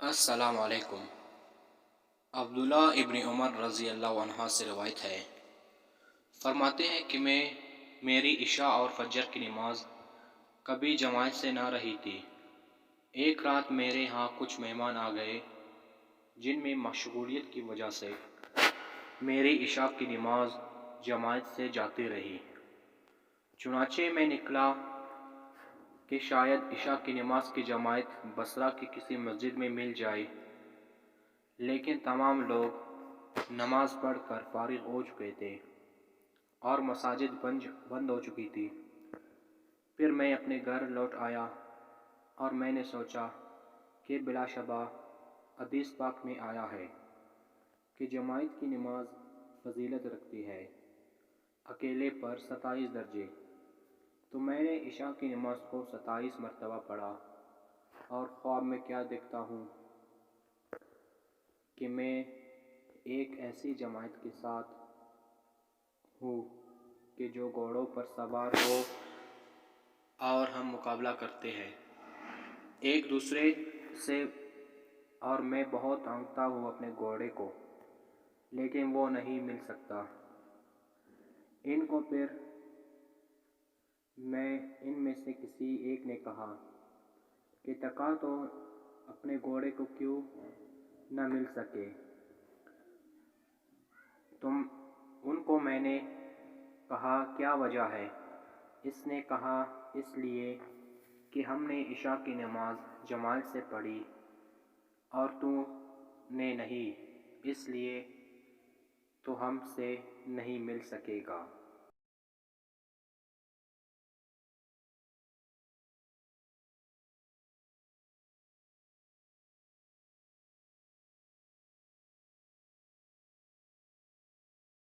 السلام علیکم۔ عبداللہ ابن عمر رضی اللہ عنہ سے روایت ہے، فرماتے ہیں کہ میری عشاء اور فجر کی نماز کبھی جماعت سے نہ رہی تھی۔ ایک رات میرے ہاں کچھ مہمان آ گئے جن میں مشغولیت کی وجہ سے میری عشاء کی نماز جماعت سے جاتی رہی۔ چنانچہ میں نکلا کہ شاید عشاء کی نماز کی جماعت بصرہ کی کسی مسجد میں مل جائے، لیکن تمام لوگ نماز پڑھ کر فارغ ہو چکے تھے اور مساجد بند ہو چکی تھی۔ پھر میں اپنے گھر لوٹ آیا اور میں نے سوچا کہ بلا شبہ حدیث پاک میں آیا ہے کہ جماعت کی نماز فضیلت رکھتی ہے، اکیلے پر 27 درجے۔ تو میں نے عشاء کی نماز کو 27 مرتبہ پڑھا اور خواب میں کیا دیکھتا ہوں کہ میں ایک ایسی جماعت کے ساتھ ہوں کہ جو گھوڑوں پر سوار ہو اور ہم مقابلہ کرتے ہیں ایک دوسرے سے، اور میں بہت ڈھونڈتا ہوں اپنے گھوڑے کو، لیکن وہ نہیں مل سکتا ان کو۔ پھر ان میں سے کسی ایک نے کہا کہ ٹکا تو اپنے گھوڑے کو کیوں نہ مل سکے؟ ان کو میں نے کہا کیا وجہ ہے؟ اس نے کہا اس لیے کہ ہم نے عشاء کی نماز جماعت سے پڑھی اور تو نے نہیں، اس لیے تو ہم سے نہیں مل سکے گا۔